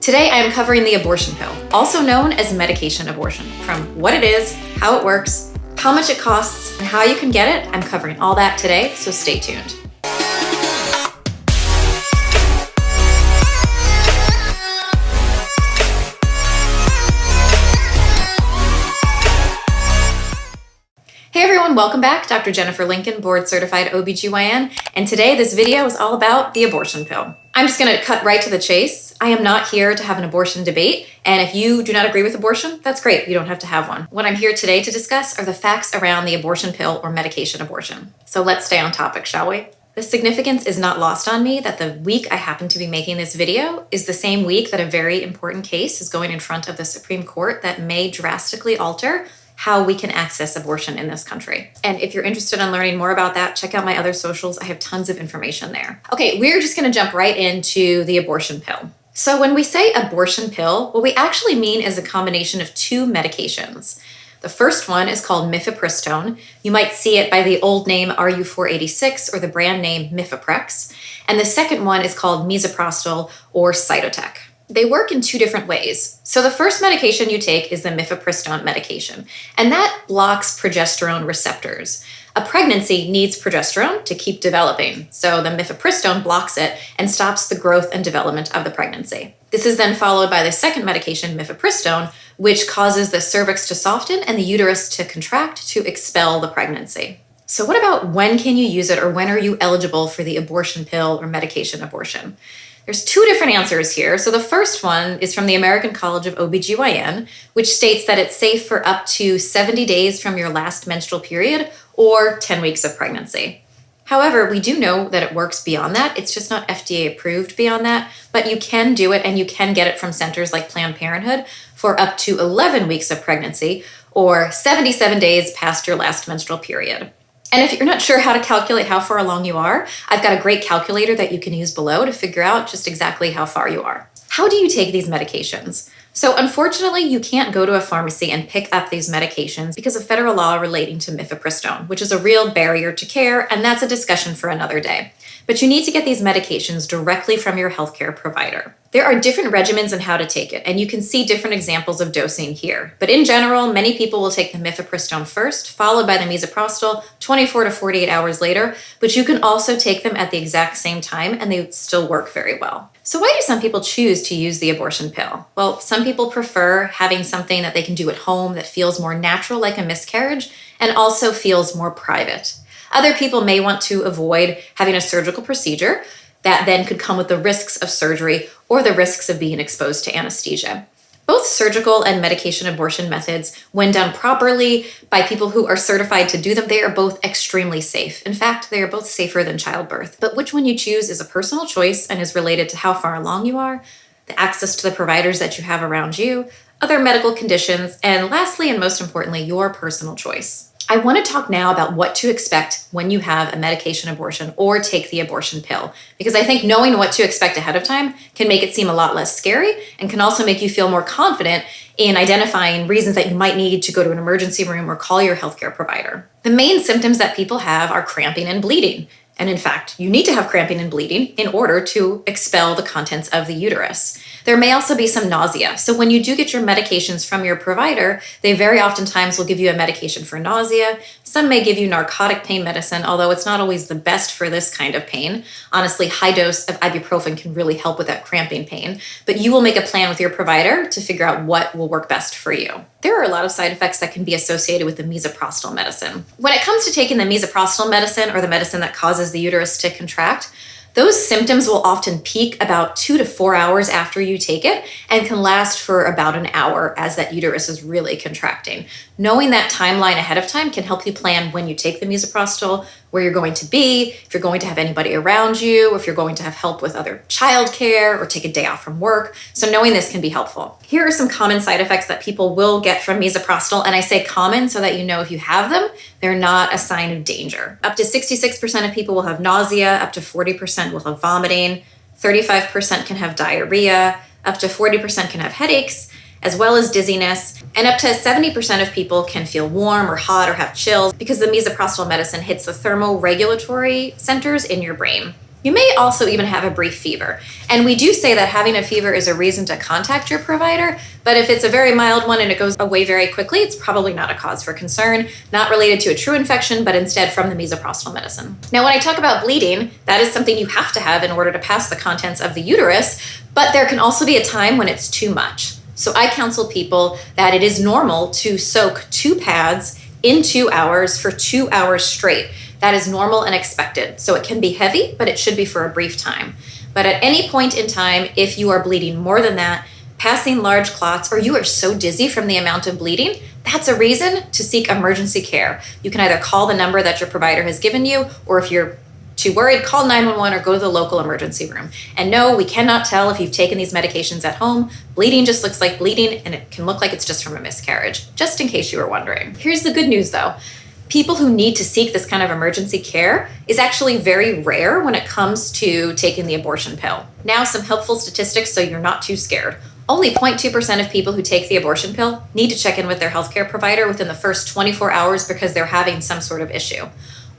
Today I am covering the abortion pill, also known as medication abortion. From what it is, how it works, how much it costs, and how you can get it. I'm covering all that today, so stay tuned. Hey everyone, welcome back. Dr. Jennifer Lincoln, board certified OBGYN, and today this video is all about the abortion pill. I'm just gonna cut right to the chase. I am not here to have an abortion debate, and if you do not agree with abortion, that's great, you don't have to have one. What I'm here today to discuss are the facts around the abortion pill or medication abortion. So let's stay on topic, shall we? The significance is not lost on me that the week I happen to be making this video is the same week that a very important case is going in front of the Supreme Court that may drastically alter how we can access abortion in this country. And if you're interested in learning more about that, check out my other socials. I have tons of information there. Okay, we're just gonna jump right into the abortion pill. So when we say abortion pill, what we actually mean is a combination of two medications. The first one is called mifepristone. You might see it by the old name RU486 or the brand name Mifeprex. And the second one is called misoprostol or cytotec. They work in two different ways. So the first medication you take is the mifepristone medication, and that blocks progesterone receptors. A pregnancy needs progesterone to keep developing, so the mifepristone blocks it and stops the growth and development of the pregnancy. This is then followed by the second medication, mifepristone, which causes the cervix to soften and the uterus to contract to expel the pregnancy. So what about when can you use it, or when are you eligible for the abortion pill or medication abortion? There's two different answers here. So the first one is from the American College of OBGYN, which states that it's safe for up to 70 days from your last menstrual period or 10 weeks of pregnancy. However, we do know that it works beyond that. It's just not FDA approved beyond that, but you can do it and you can get it from centers like Planned Parenthood for up to 11 weeks of pregnancy or 77 days past your last menstrual period. And if you're not sure how to calculate how far along you are, I've got a great calculator that you can use below to figure out just exactly how far you are. How do you take these medications? So unfortunately, you can't go to a pharmacy and pick up these medications because of federal law relating to mifepristone, which is a real barrier to care, and that's a discussion for another day. But you need to get these medications directly from your healthcare provider. There are different regimens on how to take it, and you can see different examples of dosing here. But in general, many people will take the mifepristone first, followed by the misoprostol 24 to 48 hours later, but you can also take them at the exact same time and they still work very well. So why do some people choose to use the abortion pill? Well, some people prefer having something that they can do at home that feels more natural, like a miscarriage, and also feels more private. Other people may want to avoid having a surgical procedure that then could come with the risks of surgery or the risks of being exposed to anesthesia. Both surgical and medication abortion methods, when done properly by people who are certified to do them, they are both extremely safe. In fact, they are both safer than childbirth. But which one you choose is a personal choice and is related to how far along you are, the access to the providers that you have around you, other medical conditions, and lastly and most importantly, your personal choice. I want to talk now about what to expect when you have a medication abortion or take the abortion pill, because I think knowing what to expect ahead of time can make it seem a lot less scary and can also make you feel more confident in identifying reasons that you might need to go to an emergency room or call your healthcare provider. The main symptoms that people have are cramping and bleeding. And in fact, you need to have cramping and bleeding in order to expel the contents of the uterus. There may also be some nausea. So when you do get your medications from your provider, they very oftentimes will give you a medication for nausea. Some may give you narcotic pain medicine, although it's not always the best for this kind of pain. Honestly, high dose of ibuprofen can really help with that cramping pain, but you will make a plan with your provider to figure out what will work best for you. There are a lot of side effects that can be associated with the misoprostol medicine. When it comes to taking the misoprostol medicine or the medicine that causes the uterus to contract, those symptoms will often peak about 2 to 4 hours after you take it and can last for about an hour as that uterus is really contracting. Knowing that timeline ahead of time can help you plan when you take the misoprostol, where you're going to be, if you're going to have anybody around you, if you're going to have help with other childcare or take a day off from work. So knowing this can be helpful. Here are some common side effects that people will get from misoprostol, and I say common so that you know if you have them, they're not a sign of danger. Up to 66% of people will have nausea, up to 40% will have vomiting, 35% can have diarrhea, up to 40% can have headaches, as well as dizziness, and up to 70% of people can feel warm or hot or have chills because the misoprostol medicine hits the thermoregulatory centers in your brain. You may also even have a brief fever. And we do say that having a fever is a reason to contact your provider, but if it's a very mild one and it goes away very quickly, it's probably not a cause for concern, not related to a true infection, but instead from the misoprostol medicine. Now, when I talk about bleeding, that is something you have to have in order to pass the contents of the uterus, but there can also be a time when it's too much. So I counsel people that it is normal to soak 2 pads in 2 hours for 2 hours straight. That is normal and expected. So it can be heavy, but it should be for a brief time. But at any point in time, if you are bleeding more than that, passing large clots, or you are so dizzy from the amount of bleeding, that's a reason to seek emergency care. You can either call the number that your provider has given you, or if you're too worried, call 911 or go to the local emergency room. And no, we cannot tell if you've taken these medications at home. Bleeding just looks like bleeding, and it can look like it's just from a miscarriage, just in case you were wondering. Here's the good news though. People who need to seek this kind of emergency care is actually very rare when it comes to taking the abortion pill. Now, some helpful statistics so you're not too scared. Only 0.2% of people who take the abortion pill need to check in with their healthcare provider within the first 24 hours because they're having some sort of issue.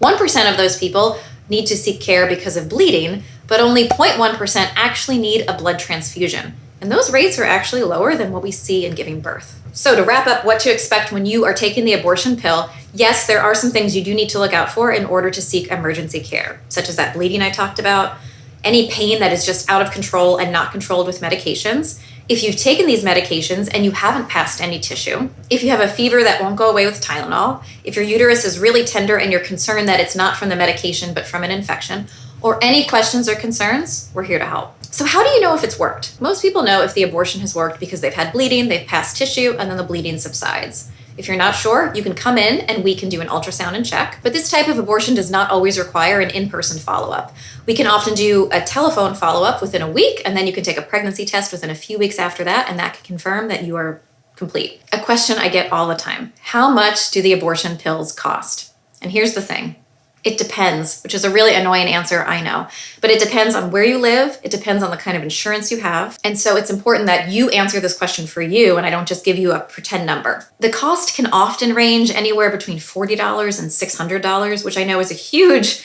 1% of those people need to seek care because of bleeding, but only 0.1% actually need a blood transfusion. And those rates are actually lower than what we see in giving birth. So to wrap up what to expect when you are taking the abortion pill, yes, there are some things you do need to look out for in order to seek emergency care, such as that bleeding I talked about, any pain that is just out of control and not controlled with medications. If you've taken these medications and you haven't passed any tissue, if you have a fever that won't go away with Tylenol, if your uterus is really tender and you're concerned that it's not from the medication but from an infection, or any questions or concerns, we're here to help. So how do you know if it's worked? Most people know if the abortion has worked because they've had bleeding, they've passed tissue, and then the bleeding subsides. If you're not sure, you can come in and we can do an ultrasound and check. But this type of abortion does not always require an in-person follow-up. We can often do a telephone follow-up within a week, and then you can take a pregnancy test within a few weeks after that, and that can confirm that you are complete. A question I get all the time: how much do the abortion pills cost? And here's the thing. It depends, which is a really annoying answer, I know. But it depends on where you live. It depends on the kind of insurance you have. And so it's important that you answer this question for you and I don't just give you a pretend number. The cost can often range anywhere between $40 and $600, which I know is a huge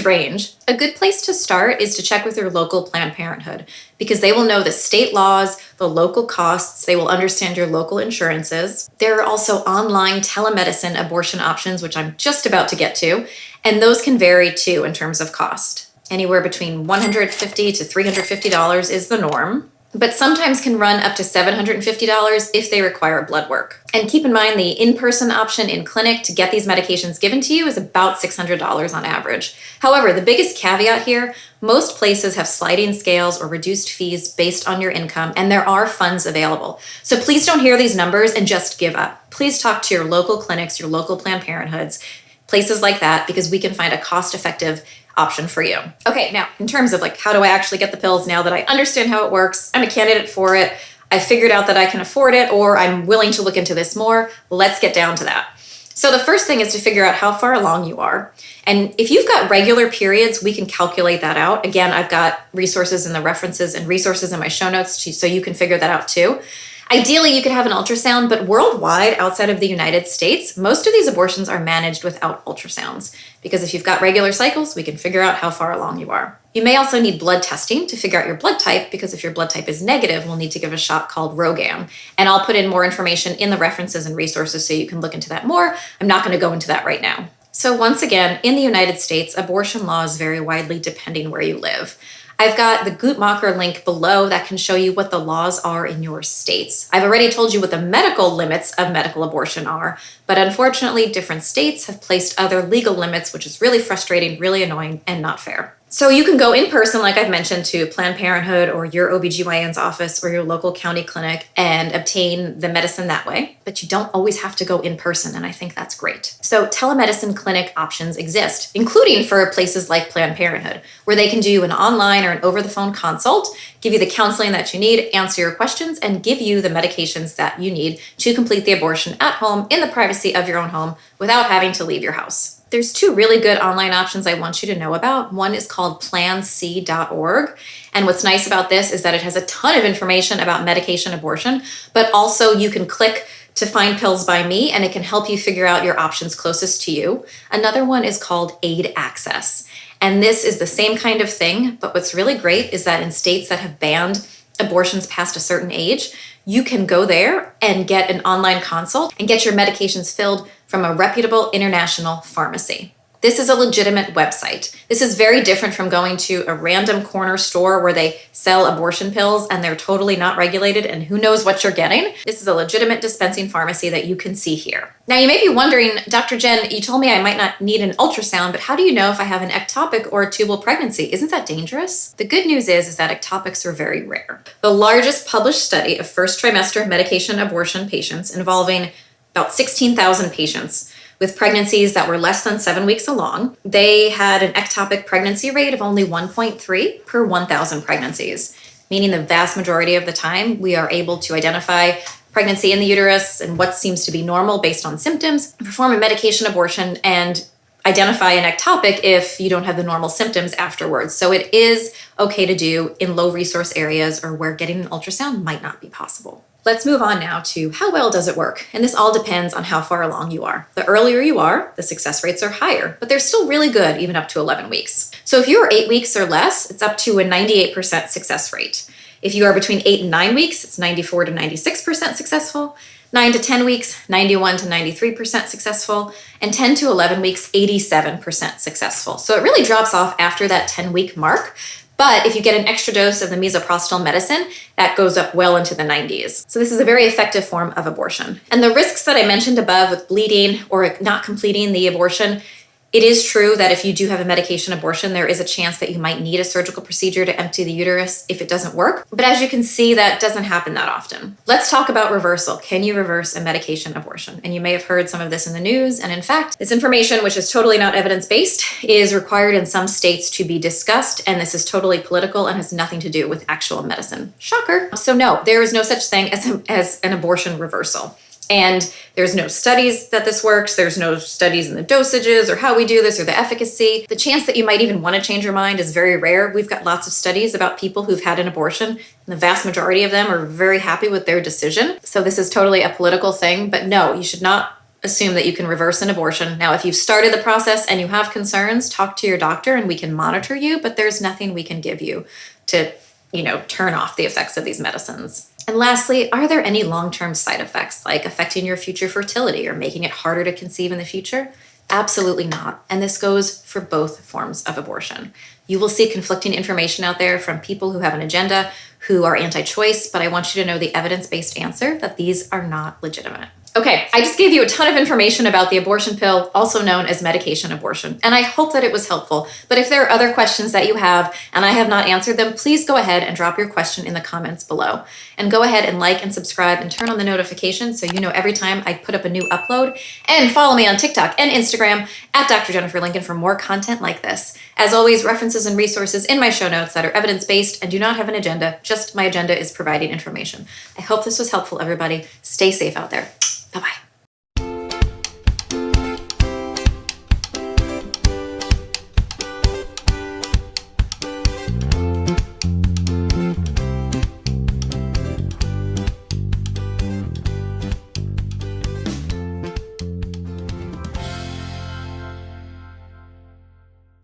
range. A good place to start is to check with your local Planned Parenthood because they will know the state laws, the local costs, they will understand your local insurances. There are also online telemedicine abortion options, which I'm just about to get to. And those can vary too in terms of cost. Anywhere between $150 to $350 is the norm, but sometimes can run up to $750 if they require blood work. And keep in mind the in-person option in clinic to get these medications given to you is about $600 on average. However, the biggest caveat here, most places have sliding scales or reduced fees based on your income, and there are funds available. So please don't hear these numbers and just give up. Please talk to your local clinics, your local Planned Parenthoods, places like that, because we can find a cost-effective option for you. Okay, now in terms of how do I actually get the pills now that I understand how it works, I'm a candidate for it, I figured out that I can afford it, or I'm willing to look into this more, let's get down to that. So the first thing is to figure out how far along you are. And if you've got regular periods, we can calculate that out. Again, I've got resources in the references and resources in my show notes so you can figure that out too. Ideally, you could have an ultrasound, but worldwide, outside of the United States, most of these abortions are managed without ultrasounds, because if you've got regular cycles, we can figure out how far along you are. You may also need blood testing to figure out your blood type, because if your blood type is negative, we'll need to give a shot called Rogam. And I'll put in more information in the references and resources so you can look into that more. I'm not going to go into that right now. So once again, in the United States, abortion laws vary widely depending where you live. I've got the Guttmacher link below that can show you what the laws are in your states. I've already told you what the medical limits of medical abortion are, but unfortunately, different states have placed other legal limits, which is really frustrating, really annoying, and not fair. So you can go in person, like I've mentioned, to Planned Parenthood or your OBGYN's office or your local county clinic and obtain the medicine that way, but you don't always have to go in person, and I think that's great. So telemedicine clinic options exist, including for places like Planned Parenthood, where they can do an online or an over-the-phone consult, give you the counseling that you need, answer your questions, and give you the medications that you need to complete the abortion at home in the privacy of your own home without having to leave your house. There's two really good online options I want you to know about. One is called planc.org. And what's nice about this is that it has a ton of information about medication abortion, but also you can click to find pills by me and it can help you figure out your options closest to you. Another one is called Aid Access. And this is the same kind of thing, but what's really great is that in states that have banned abortions past a certain age, you can go there and get an online consult and get your medications filled from a reputable international pharmacy. This is a legitimate website. This is very different from going to a random corner store where they sell abortion pills and they're totally not regulated and who knows what you're getting. This is a legitimate dispensing pharmacy that you can see here. Now you may be wondering, Dr. Jen, you told me I might not need an ultrasound, but how do you know if I have an ectopic or a tubal pregnancy? Isn't that dangerous? The good news is that ectopics are very rare. The largest published study of first trimester medication abortion patients involving about 16,000 patients with pregnancies that were less than 7 weeks along, they had an ectopic pregnancy rate of only 1.3 per 1,000 pregnancies, meaning the vast majority of the time we are able to identify pregnancy in the uterus and what seems to be normal based on symptoms, perform a medication abortion, and identify an ectopic if you don't have the normal symptoms afterwards. So it is okay to do in low resource areas or where getting an ultrasound might not be possible. Let's move on now to how well does it work? And this all depends on how far along you are. The earlier you are, the success rates are higher, but they're still really good even up to 11 weeks. So if you are 8 weeks or less, it's up to a 98% success rate. If you are between 8 and 9 weeks, it's 94 to 96% successful. 9 to 10 weeks, 91 to 93% successful, and 10 to 11 weeks, 87% successful. So it really drops off after that 10-week mark. But if you get an extra dose of the misoprostol medicine, that goes up well into the 90s. So this is a very effective form of abortion. And the risks that I mentioned above with bleeding or not completing the abortion, it is true that if you do have a medication abortion, there is a chance that you might need a surgical procedure to empty the uterus if it doesn't work. But as you can see, that doesn't happen that often. Let's talk about reversal. Can you reverse a medication abortion? And you may have heard some of this in the news. And in fact, this information, which is totally not evidence-based, is required in some states to be discussed. And this is totally political and has nothing to do with actual medicine. Shocker. So no, there is no such thing as an abortion reversal. And there's no studies that this works. There's no studies in the dosages or how we do this or the efficacy. The chance that you might even want to change your mind is very rare. We've got lots of studies about people who've had an abortion, and the vast majority of them are very happy with their decision. So this is totally a political thing, but no, you should not assume that you can reverse an abortion. Now, if you've started the process and you have concerns, talk to your doctor and we can monitor you, but there's nothing we can give you to, turn off the effects of these medicines. And lastly, are there any long-term side effects like affecting your future fertility or making it harder to conceive in the future? Absolutely not. And this goes for both forms of abortion. You will see conflicting information out there from people who have an agenda, who are anti-choice, but I want you to know the evidence-based answer that these are not legitimate. Okay, I just gave you a ton of information about the abortion pill, also known as medication abortion, and I hope that it was helpful. But if there are other questions that you have and I have not answered them, please go ahead and drop your question in the comments below. And go ahead and like and subscribe and turn on the notifications so you know every time I put up a new upload. And follow me on TikTok and Instagram at Dr. Jennifer Lincoln for more content like this. As always, references and resources in my show notes that are evidence-based and do not have an agenda, just my agenda is providing information. I hope this was helpful, everybody. Stay safe out there. Bye-bye.